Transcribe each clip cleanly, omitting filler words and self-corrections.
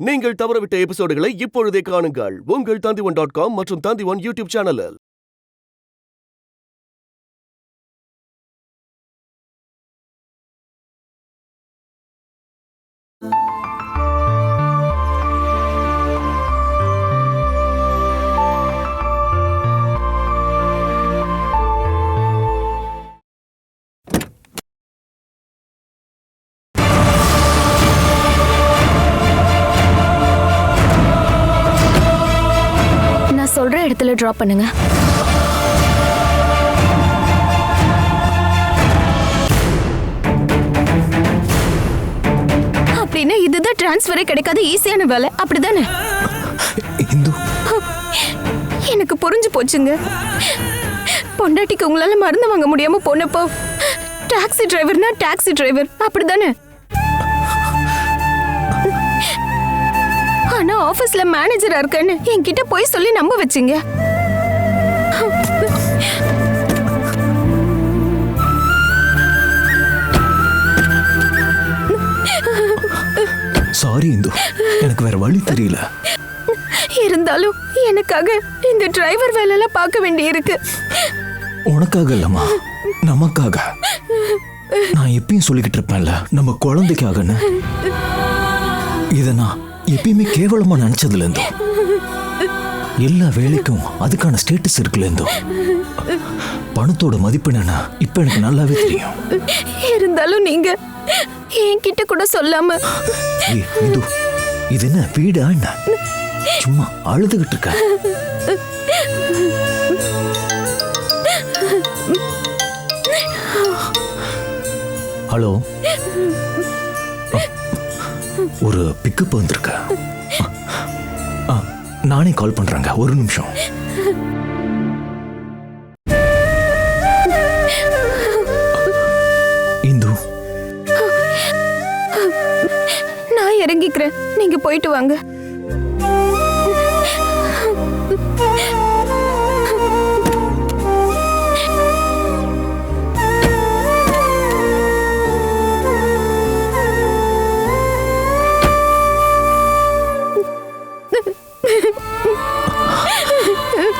நீங்கள் தவறவிட்ட எபிசோடுகளை இப்பொழுதே காணுங்கள் உங்கள் Tandivan.com மற்றும் Tandivan யூடியூப் சேனலில். சொல்ற இடத்துல டிராப் பண்ணுங்க. அப்படின்னா இதுதான் டிரான்ஸ்ஃபரே கிடைக்காத ஈஸியான வேலை, அப்படிதானே? எனக்கு புரிஞ்சு போச்சுங்க. பொண்டாட்டிக்கு உங்களால மருந்து வாங்க முடியாம போனப்போ டாக்ஸி டிரைவர்னா டாக்ஸி டிரைவர், அப்படிதானே? ஆனா ஆபீஸ்ல மேனேஜரா இருக்கேன்னு என்கிட்ட போய் சொல்லி நம்ப வச்சீங்க. சாரி இந்து, எனக்கு வேற வழி தெரியல. இருந்தாலும் எனக்காக இந்த டிரைவர் வேலையெல்லாம் பார்க்க வேண்டியிருக்கு. உனக்காக இல்லம்மா, நமக்காக. நான் எப்பயும் சொல்லிக்கிட்டு இருப்பேன்ல, நம்ம குழந்தைக்காகன்னு. இத நான் எப்பயுமே கேவலமா நினைச்சதுல இருந்தோ, எல்லா வேலைக்கும் அதுக்கான ஸ்டேட்டஸ் இருக்குல்ல இருந்தோ, பணத்தோட மதிப்பு என்னன்னா இப்ப எனக்கு நல்லாவே தெரியும். இருந்தாலும் நீங்க என்கிட்ட கூட சொல்லாம. இந்து, இது என்ன வீடா என்ன? சும்மா அழுதுகிட்டு இருக்க. ஹலோ, ஒரு பிக்கப் வந்திருக்க. நானே கால் பண்றேங்க, ஒரு நிமிஷம். இந்து, நான் இறங்கிக்கிறேன், நீங்க போயிட்டு வாங்க.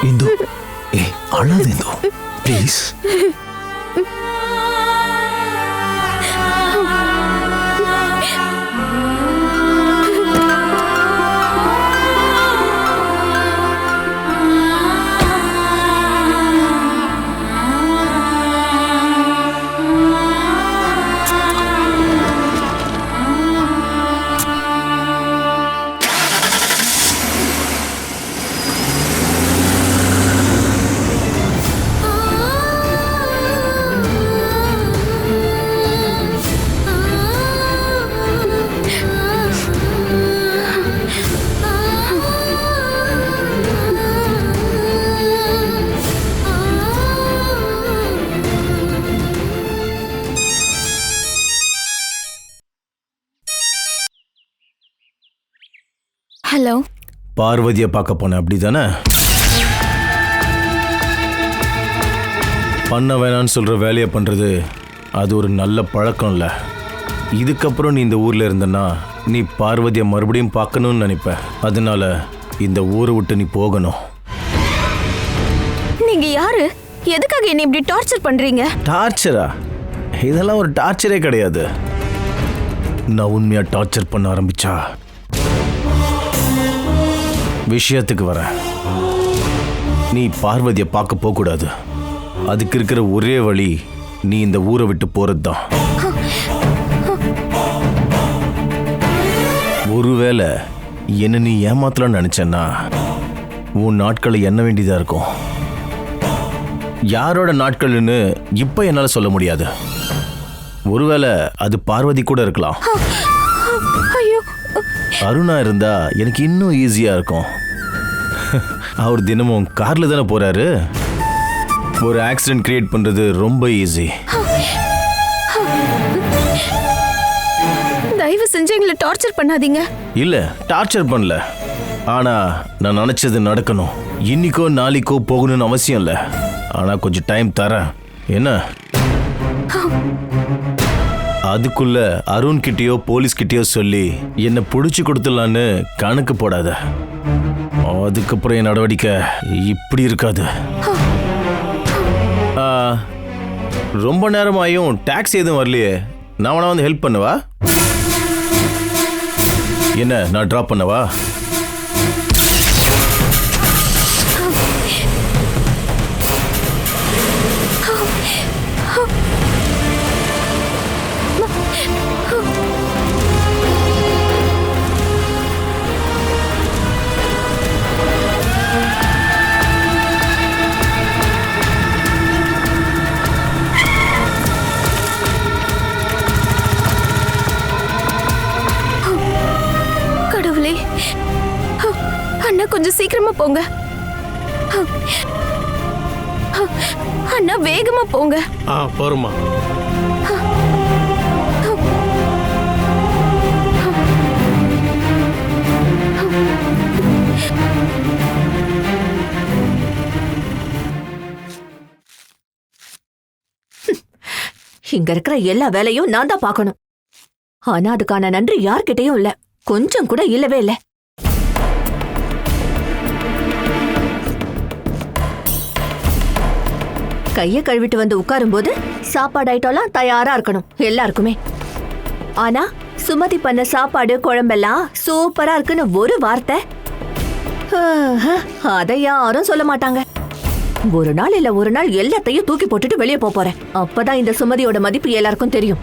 இந்து, அழாத இந்து, ப்ளீஸ். ஹலோ, பார்வதியை பார்க்க போனேன், அப்படிதானே? பண்ண வேணான்னு சொல்ற வேலையை பண்றது அது ஒரு நல்ல பழக்கம் இல்லை. இதுக்கப்புறம் நீ இந்த ஊர்ல இருந்தனா நீ பார்வதியை மறுபடியும் பார்க்கணும்னு நினைப்ப. அதனால இந்த ஊரை விட்டு நீ போகணும். நீங்க யாரு? எதுக்காக என்ன இப்படி டார்ச்சர் பண்றீங்க? டார்ச்சரா? இதெல்லாம் ஒரு டார்ச்சரே கிடையாது. நான் உண்மையா டார்ச்சர் பண்ண ஆரம்பிச்சா விஷயத்துக்கு வர. நீ பார்வதியை பார்க்க போகக்கூடாது. அதுக்கு இருக்கிற ஒரே வழி நீ இந்த ஊரை விட்டு போறது தான். ஒருவேளை என்ன நீ ஏமாத்தலாம்னு நினைச்சேன்னா உன் நாட்களை எண்ண வேண்டியதா இருக்கும். யாரோட நாட்கள்னு இப்ப என்னால சொல்ல முடியாது. ஒருவேளை அது பார்வதி கூட இருக்கலாம். அருணா இருந்தா எனக்கு இன்னும் ஈஸியா இருக்கும். அவர் தினமும் கார்ல தானே போறாரு. ஒரு ஆக்சிடென்ட் கிரியேட் பண்றது ரொம்ப ஈஸி. தயவு செஞ்சு எங்களை டார்ச்சர் பண்ணாதீங்க. இல்ல, டார்ச்சர் பண்ணல. ஆனா நான் நினைச்சது நடக்கணும். இன்னைக்கோ நாளைக்கோ போகணும்னு அவசியம் இல்ல. ஆனா கொஞ்சம் டைம் தரேன். என்ன? அதுக்குள்ள அருண் கிட்டயோ போலீஸ் கிட்டயோ சொல்லி என்ன புடிச்சு கொடுத்துடலான்னு கணக்கு போடாத. அதுக்கப்புறம் என் நடவடிக்கை இப்படி இருக்காது. ரொம்ப நேரமாயும் டாக்ஸி எதுவும் வரலையே, நான் வேணா வந்து ஹெல்ப் பண்ணவா? என்ன, நான் டிராப் பண்ணவா? கடவுளே, அண்ணா கொஞ்சம் சீக்கிரமா போங்க. அண்ணா வேகமா போங்க. போருமா. இங்க இருக்கிற எல்லா வேலையும் நான் தான் பார்க்கணும். ஆனா அதுக்கான நன்றி யார்கிட்டயும் இல்ல, கொஞ்சம் கூட இல்லவே இல்ல. கைய கழுவிட்டு வந்து உட்காரும் போது சாப்பாடு ஐட்டம்லாம் தயாரா இருக்கணும் எல்லாருக்குமே. ஆனா சுமதி பண்ண சாப்பாடு குழம்பெல்லாம் சூப்பரா இருக்குன்னு ஒரு வார்த்தை அதை யாரும் சொல்ல மாட்டாங்க. ஒரு நாள் இல்ல ஒரு நாள் எல்லாத்தையும் தூக்கி போட்டுட்டு வெளியே போறேன். அப்பதான் இந்த சுமதியோட மதிப்பு எல்லாருக்கும் தெரியும்.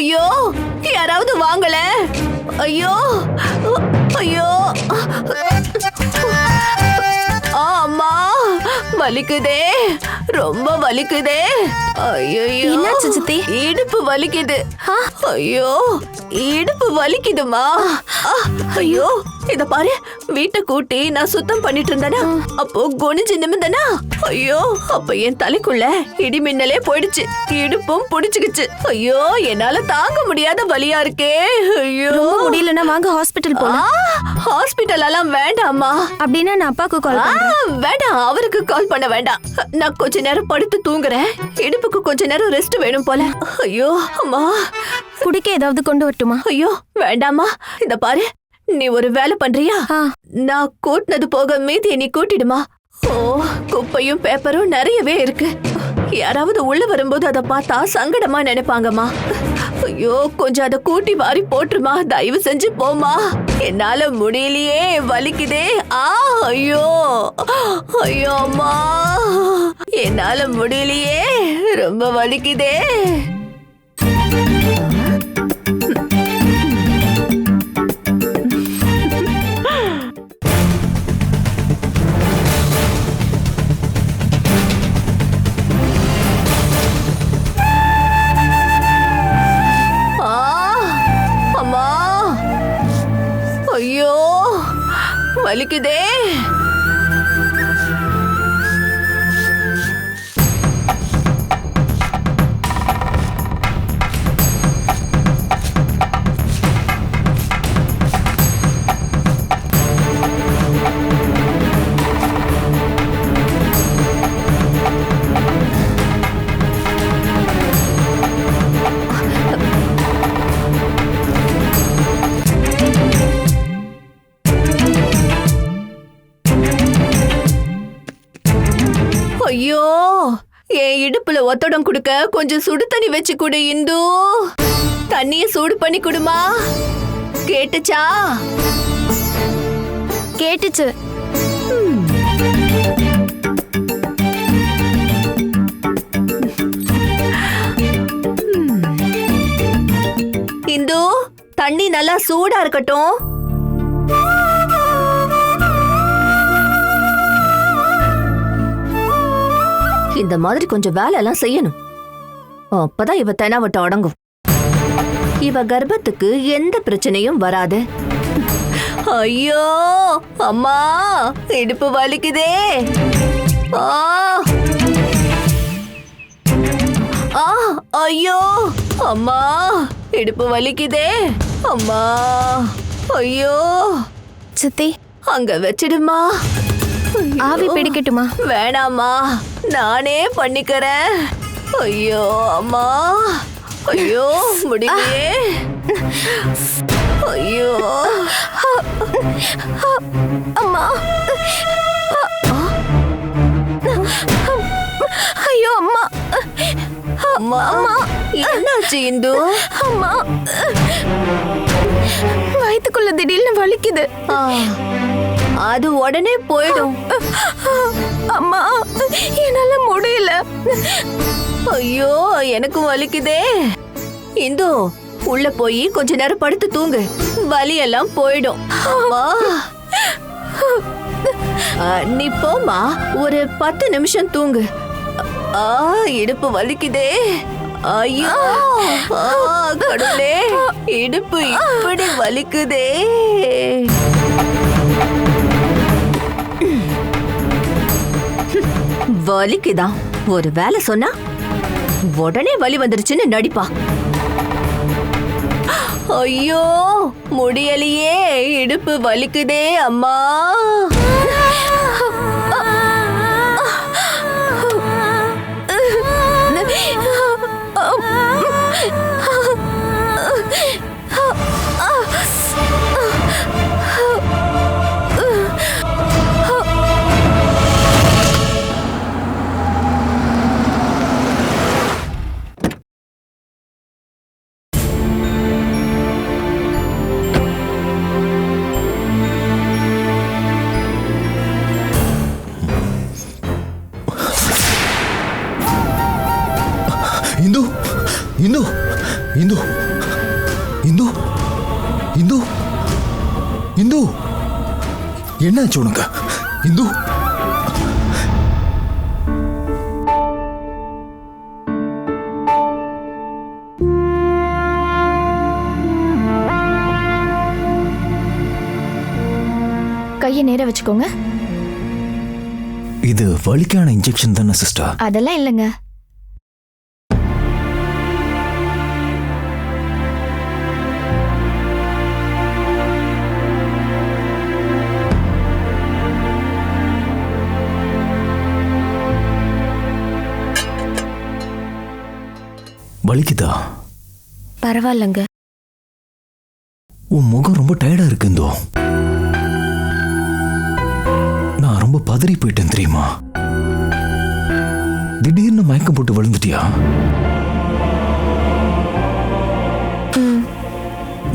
ஐயோ, யாராவது வாங்கல. ஐயோ ஐயோ, அம்மா வலிக்குதே, ரொம்ப வலிக்குதே. ஐயோ, என்னாச்சு சித்தி? இடுப்பு வலிக்குது. ஐயோ, இடுப்பு வலிக்குதுமா. ஐயோ, இத பாரு, வீட்டை கூட்டி நான் சுத்தம் பண்ணிட்டு இருந்தேனா, அப்போ குனிஞ்சு நிமிந்தனா, ஐயோ, அப்ப என் தலைக்குள்ள இடி மின்னலே போயிடுச்சு, இடுப்பும் புடிச்சுக்கிச்சு. ஐயோ, என்னால தாங்க முடியாத வலியா இருக்கே. ஐயோ, ரொம்ப முடியலன்னா வாங்க ஹாஸ்பிடல் போலாம். ஹாஸ்பிடல் எல்லாம் வேண்டாமா. அப்படின்னா நான் அப்பாக்கு கால் பண்றேன். வேண்டாம், அவருக்கு கால் பண்ண வேண்டாம். நான் கொஞ்ச நேரம் படுத்து தூங்குறேன். இடுப்புக்கு கொஞ்ச நேரம் ரெஸ்ட் வேணும் போல. ஐயோ அம்மா, குடிக்க ஏதாவது கொண்டு வரட்டுமா? ஐயோ வேண்டாமா. இந்த பாரு, நீ ஒரு வேலை பண்றியா? நான் கூட்டினது போக மீதியை நீ கூட்டிடுமா. ஓ, குப்பையும் பேப்பரும் நிறையவே இருக்கு. யாராவது உள்ள வரும்போது அதை பார்த்தா சங்கடமா நினைப்பாங்கம்மா. ஐயோ, கொஞ்சம் அதை கூட்டி வாரி போட்டுருமா, தயவு செஞ்சு போமா. என்னால முடியலையே, வலிக்குதே. ஐயோ ஐயோ அம்மா, என்னால முடியலையே, ரொம்ப வலிக்குதே. ஐயோ வலிக்குதே. ஐயோ, என் இடுப்புல ஒத்தடம் குடுக்க கொஞ்சம் சுடு தண்ணி வச்சு குடு இந்து. தண்ணிய சூடு பண்ணி குடுமா. கேட்டுச்சா? கேட்டுச்சு. இந்து, தண்ணி நல்லா எல்லாம் சூடா இருக்கட்டும். இந்த மாதிரி கொஞ்சம் வேலை எல்லாம் செய்யணும். அப்பதான் இவ தெனாவட்டம் அடங்கும். இவ கர்ப்பத்துக்கு எந்த பிரச்சனையும் வராது. ஐயோ அம்மா, இடுப்பு வலிக்குதே. ஆ ஆ, ஐயோ அம்மா, இடுப்பு வலிக்குதே. அம்மா, ஐயோ. சித்தி, அங்க வச்சிடுமா. ஆவி பிடிக்கட்டுமா? வேணாமா, நானே பண்ணிக்கிறேன். ஐயோ அம்மா, ஐயோ முடியலையே. ஐயோ அம்மா, ஐயோ அம்மா, அம்மா, என்னாச்சு இந்து? அம்மா, வயித்துக்குள்ள திடீர்னு வலிக்குது. அது உடனே போயிடும். அம்மா, என்னால முடியல. ஐயோ எனக்கும் வலிக்குதே. இந்து, உள்ள போய் கொஞ்ச நேரம் படுத்து தூங்கு, வலி எல்லாம் போயிடும். அம்மா, நீ போமா, ஒரு 10 நிமிஷம் தூங்கு. இடுப்பு வலிக்குதே. ஐயோ கடவுளே, இடுப்பு இப்படி வலிக்குதே. வலிக்குதான், ஒரு வேலை சொன்னா உடனே வலி வந்துருச்சுன்னு நடிப்பா. ஐயோ முடியலையே, இடுப்பு வலிக்குதே அம்மா. இந்து, இந்து, இந்து, இந்து, இந்து, இந்து, என்னாச்சு உனக்கு? இந்து, கையை நேர வச்சுக்கோங்க. இது வலிக்கான இன்ஜெக்ஷன் தானே சிஸ்டர்? அதெல்லாம் இல்லைங்க. வலிக்குதா? பரவாயில்லங்க. உன் முகம் ரொம்ப டயர்டா இருக்கு இந்தோ. நான் ரொம்ப பதறி போயிட்டேன் தெரியுமா? திடீர்னு மயக்கம் போட்டு விழுந்துட்டியா?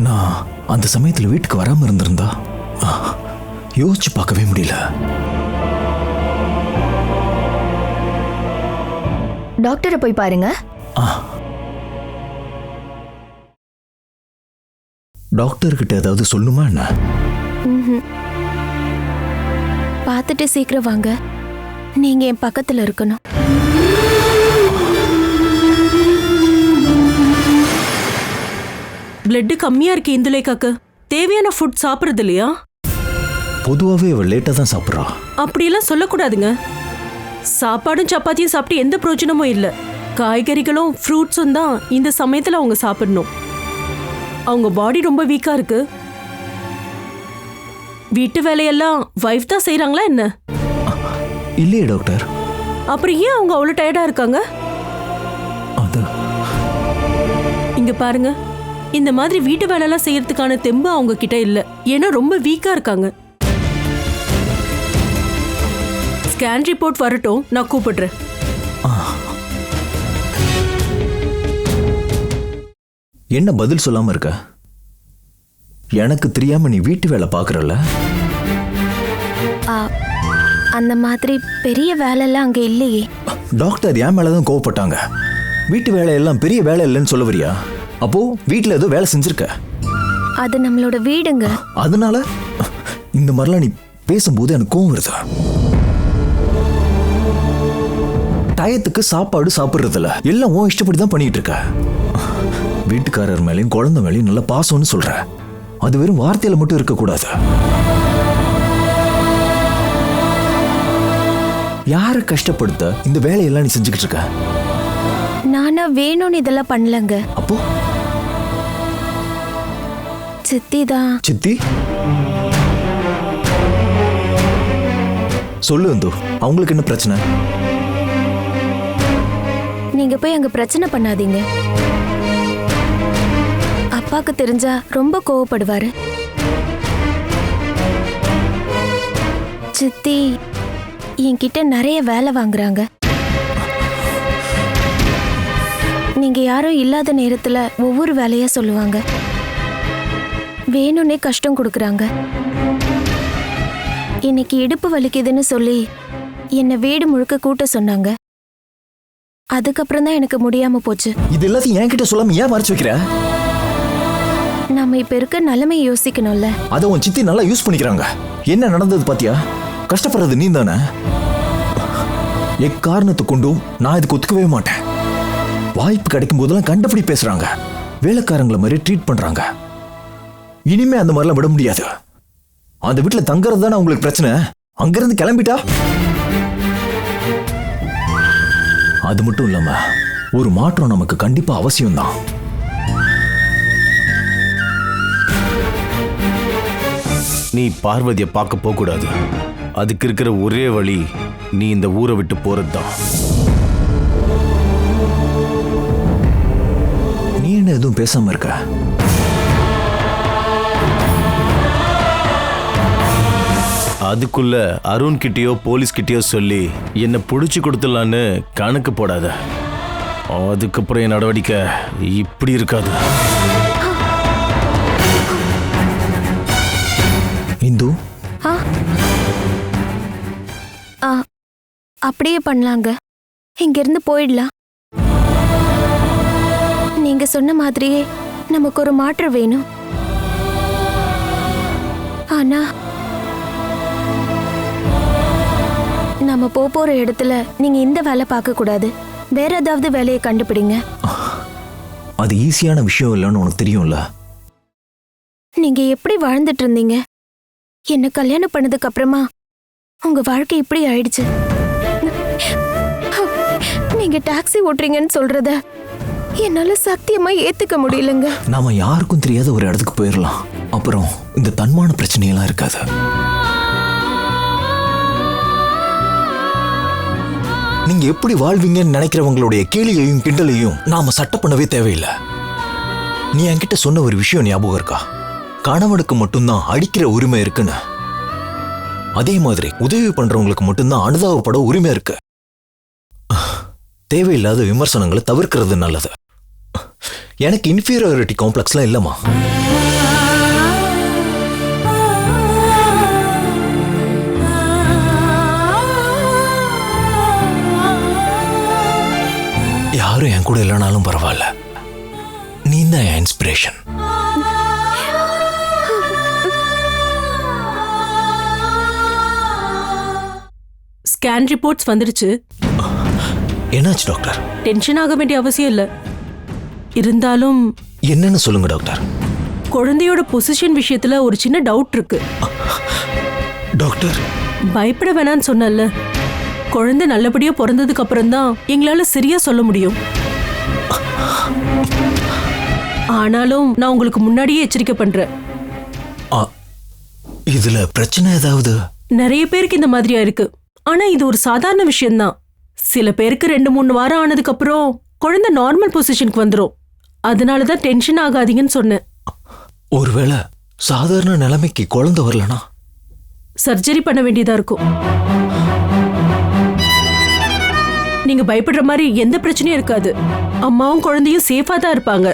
நான் அந்த சமயத்துல வீட்டுக்கு வராம இருந்திருந்தா யோசிச்சு பார்க்கவே முடியல. டாக்டரை போய் பாருங்க. டாக்டர் கிட்ட ஏதாவது சொல்லுமா என்ன? பார்த்துட்டு சீக்கிரம் வாங்க. நீங்க என் பக்கத்துல இருக்கணும். பிளட் கம்மியா இருக்கு இந்துலேகாக்கு. தேவையான ஃபுட் சாப்பிடுறது இல்லையா? பொதுவாகவே அவள் லேட்டா தான் சாப்பிட்றா. அப்படியெல்லாம் சொல்லக்கூடாதுங்க. சாப்பாடும் சப்பாத்தியும் சாப்பிட்டு எந்த பிரயோஜனமும் இல்லை. காய்கறிகளும் ஃப்ரூட்ஸும் தான் இந்த சமயத்துல அவங்க சாப்பிடணும். அவங்க பாடி ரொம்ப வீக்கா இருக்கு. வீட்டு வேலையெல்லாம் வைஃப் தான் செய்யறாங்களா என்ன? இல்லையே டாக்டர். அப்புறம் ஏன் அவங்க அவ்வளவு டயர்டா இருக்காங்க? அது இங்க பாருங்க, இந்த மாதிரி வீட்டு வேலையெல்லாம் செய்யறதுக்கான தெம்பு அவங்க கிட்ட இல்ல. ஏன்னா ரொம்ப வீக்கா இருக்காங்க. ஸ்கேன் ரிப்போர்ட் வரட்டும், நான் கூப்பிடுறேன். என்ன பதில் சொல்லாம இருக்க? எனக்கு தெரியாம நீ வீட்டு வேலை பாக்குறல? அந்த மாதிரி பெரிய வேலைலாம் அங்க இல்லையே. டாக்டர் என் மேலதான் கோவப்பட்டாங்க. வீட்டு வேலை எல்லாம் பெரிய வேலை இல்லைன்னு சொல்ல வரியா? அப்போ வீட்டுல ஏதோ வேலை செஞ்சிருக்க. அது நம்மளோட வீடுங்க. அதனால இந்த மாதிரிலாம் நீ பேசும்போது எனக்கு கோவம் வருது. டயத்துக்கு சாப்பாடு சாப்பிட்றதில்ல, எல்லாம் உன் இஷ்டப்படி தான் பண்ணிட்டு இருக்க. வீட்டுக்காரர் மேலேயும் குழந்தை மேலேயும் நல்ல பாசம்னு சொல்ற, அது வெறும் வார்த்தையில மட்டும் இருக்கக்கூடாது. யாரை கஷ்டப்படுத்த இந்த வேலையெல்லாம் நீ செஞ்சுக்கிட்டு இருக்க? நானா வேணும்னு இதெல்லாம் பண்ணலங்க. அப்போ சித்தி தான். சித்தி சொல்லு இந்து, அவங்களுக்கு என்ன பிரச்சனை? நீங்க போய் அங்க பிரச்சனை பண்ணாதீங்க. அப்பாக்கு தெரிஞ்சா ரொம்ப கோவப்படுவாரு. சித்தி என்கிட்ட நிறைய வேலை வாங்குறாங்க. நீங்க யாரும் இல்லாத நேரத்துல ஒவ்வொரு வேலையா சொல்லுவாங்க. வேணும்னே கஷ்டம் கொடுக்கறாங்க. இன்னைக்கு இடுப்பு வலிக்குதுன்னு சொல்லி என்னை வீடு முழுக்க கூட்ட சொன்னாங்க. அதுக்கப்புறம் தான் எனக்கு முடியாம போச்சு. இது எல்லாத்தையும் என்கிட்ட சொல்லாம ஏன் மறைச்சு வைக்கிற? நாம இப்ப இருக்க நிலைமையை யோசிக்கணும்ல. அதை உன் சித்தி நல்லா யூஸ் பண்ணிக்கிறாங்க. என்ன நடந்தது பாத்தியா? கஷ்டப்படுறது நீ தானே. எக்காரணத்தை கொண்டும் நான் இதுக்கு ஒத்துக்கவே மாட்டேன். வாய்ப்பு கிடைக்கும் போதெல்லாம் கண்டபடி பேசுறாங்க, வேலைக்காரங்களை மாதிரி ட்ரீட் பண்றாங்க. இனிமே அந்த மாதிரிலாம் விட முடியாது. அந்த வீட்டுல தங்கறது தானே உங்களுக்கு பிரச்சனை. அங்கிருந்து கிளம்பிட்டா அது மட்டும் இல்லாம ஒரு மாற்றம் நமக்கு கண்டிப்பா அவசியம்தான். நீ பார்வதியை பார்க்க போக கூடாது. அதுக்கு இருக்கிற ஒரே வழி நீ இந்த ஊரை விட்டு போறதுதான். நீ என்ன எதுவும் பேசாம இருக்க? அதுக்குள்ள அருண் கிட்டயோ போலீஸ் கிட்டயோ சொல்லி என்னை புடிச்சு கொடுத்துடலான்னு கணக்கு போடாத. அதுக்கப்புறம் என் நடவடிக்கை இப்படி இருக்காது. இந்து அப்படியே பண்ணலாங்க. இங்கிருந்து போயிடலாம். நீங்க சொன்ன மாதிரியே நமக்கு ஒரு மாற்றம் வேணும். ஆனா நம்ம போற இடத்துல நீங்க இந்த வேலை பார்க்க கூடாது. வேற ஏதாவது வேலையை கண்டுபிடிங்க. அது ஈஸியான விஷயம் இல்லைன்னு உனக்கு தெரியும்ல. நீங்க எப்படி வாழ்ந்துட்டு இருந்தீங்க? என்ன கல்யாணம் பண்ணதுக்கு அப்புறமா உங்க வாழ்க்கை இப்படி ஆயிடுச்சு. நீங்க டாக்ஸி ஓட்டுறீங்கன்னு சொல்றத என்னால சத்தியமா ஏத்துக்க முடியலங்க. நாம யாருக்கும் தெரியாத ஒரு இடத்துக்கு போயிடலாம். அப்புறம் இந்த தன்மான பிரச்சனையெல்லாம் இருக்காது. நீங்க எப்படி வாழ்வீங்கன்னு நினைக்கிறவங்களுடைய கேலியையும் கிண்டலையும் நாம சட்டை பண்ணவே தேவையில்லை. நீ என்கிட்ட சொன்ன ஒரு விஷயம் ஞாபகம் இருக்கா? கணவனுக்கு மட்டும்தான் அடிக்கிற உரிமை இருக்குன்னு. அதே மாதிரி உதவி பண்றவங்களுக்கு மட்டும்தான் அனுதாபப்பட உரிமை இருக்கு. தேவையில்லாத விமர்சனங்களை தவிர்க்கிறது நல்லது. எனக்கு இன்ஃபீரியாரிட்டி காம்ப்ளெக்ஸ்லாம் இல்லைம்மா. யாரும் என் கூட இல்லைனாலும் பரவாயில்ல, நீ தான் என் இன்ஸ்பிரேஷன். ஸ்கேன் ரிப்போர்ட்ஸ் வந்துருச்சு. என்னாச்சு டாக்டர்? டென்ஷன் ஆக வேண்டிய அவசியம் இல்லை. இருந்தாலும் என்னன்னு சொல்லுங்க டாக்டர். குழந்தையோட பொசிஷன் விஷயத்துல ஒரு சின்ன டவுட் இருக்கு. டாக்டர் பயப்பட வேணான்னு சொன்னல. குழந்தை நல்லபடியா பிறந்ததுக்கு அப்புறம் தான் எங்களால சரியா சொல்ல முடியும். ஆனாலும் நான் உங்களுக்கு முன்னாடியே எச்சரிக்கை பண்றேன். இதுல பிரச்சனை ஏதாவது? நிறைய பேருக்கு இந்த மாதிரியா இருக்கு. ஆனா இது ஒரு சாதாரண விஷயம்தான். சில பேருக்கு 2-3 வாரம் ஆனதுக்கு அப்புறம் குழந்தை நார்மல் பொசிஷனுக்கு வந்துடும். அதனாலதான் டென்ஷன் ஆகாதீங்கன்னு சொன்னேன். ஒருவேளை சாதாரண நிலைமைக்கு குழந்தை வரலனா சர்ஜரி பண்ண வேண்டியதா இருக்கும். நீங்க பயப்படுற மாதிரி எந்த பிரச்சனையும் இருக்காது. அம்மாவும் குழந்தையும் சேஃபா தான் இருப்பாங்க.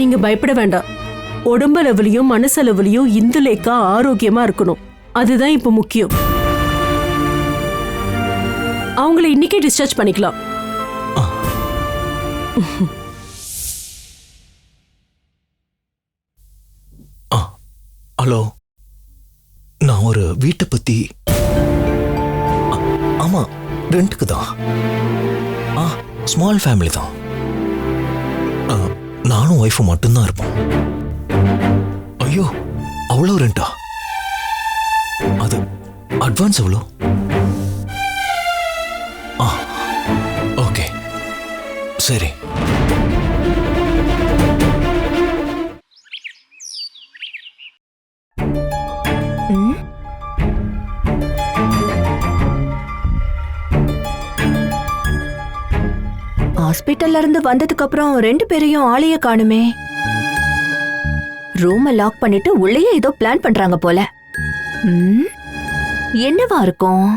நீங்க பயப்பட வேண்டாம். உடம்பளவுலயும் மனசளவுலயும் இந்துலேக்கா ஆரோக்கியமா இருக்கணும். அதுதான் இப்ப முக்கியம். அவங்கள இன்னைக்கே டிஸ்சார்ஜ் பண்ணிக்கலாம். ஹலோ, நான் ஒரு வீட்டை பத்தி ஆமா, ரெண்டுக்கு தான். ஸ்மால் ஃபேமிலி தான். நானும் ஒய்ஃபும் மட்டும்தான் இருப்போம். ஐயோ, அவ்வளோ ரெண்டா? அது அட்வான்ஸ் எவ்வளோ? ஓகே, சரி. ஹாஸ்பிட்டல்ல இருந்து வந்ததுக்கு அப்புறம் 2 பேரையும் ஆளைய காணுமே. ரூமை லாக் பண்ணிட்டு உள்ளேயே ஏதோ பிளான் பண்றாங்க போல. என்னவா இருக்கும்?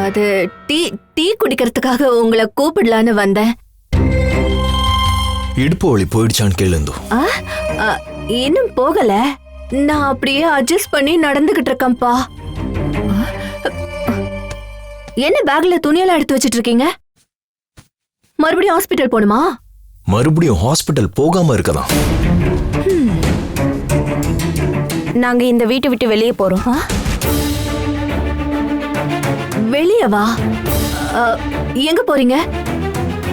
அது டீ குடிக்கிறதுக்காக உங்களை கூப்பிடலான்னு வந்தேன். இடுப்பு வலி போயிடுச்சான்னு கேளுந்தோ. இன்னும் போகல. நான் அப்படியே அட்ஜஸ்ட் பண்ணி நடந்துகிட்டு இருக்கேன்ப்பா. என்ன பேக்ல துணியெல்லாம் எடுத்து வச்சிட்டு இருக்கீங்க? மறுபடியும் ஹாஸ்பிட்டல் போணுமா? மறுபடியும் ஹாஸ்பிட்டல் போகாம இருக்கதான். நாங்க இந்த வீட்டை விட்டு வெளியே போறோம். வெளியே வா. எங்க போறீங்க?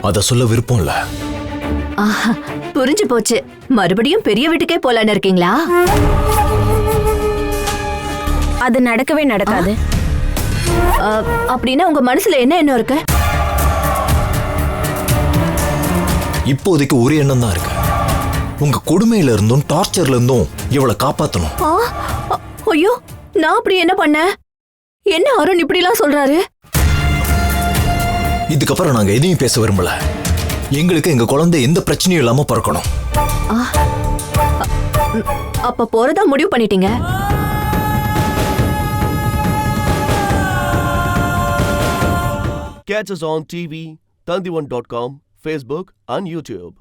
அத சொல்ல விருப்பம் இல்ல. புரிஞ்சு போச்சு. மறுபடியும் பெரிய வீட்டுக்கே போலான்னு இருக்கீங்களா? அது நடக்கவே நடக்காது. அப்படின்னா உங்க மனசுல என்ன எண்ணம் இருக்கு? இப்போதைக்கு ஒரு எண்ணம் தான் இருக்கு. உங்க கொடுமையில இருந்தும் டார்ச்சர்ல இருந்தும் இவளை காப்பாத்தணும். ஐயோ, நான் அப்படி என்ன பண்ணேன்? என்ன அருண் இப்படி எல்லாம் சொல்றாரு? இதுக்கப்புறம் நாங்க எதையும் பேச விரும்பல. எங்களுக்கு எங்க குழந்தை எந்த பிரச்சனையும் இல்லாம பிறக்கணும். அப்ப போறதா முடிவு பண்ணிட்டீங்க? Catch us on TV, Tandivan.com, Facebook and YouTube.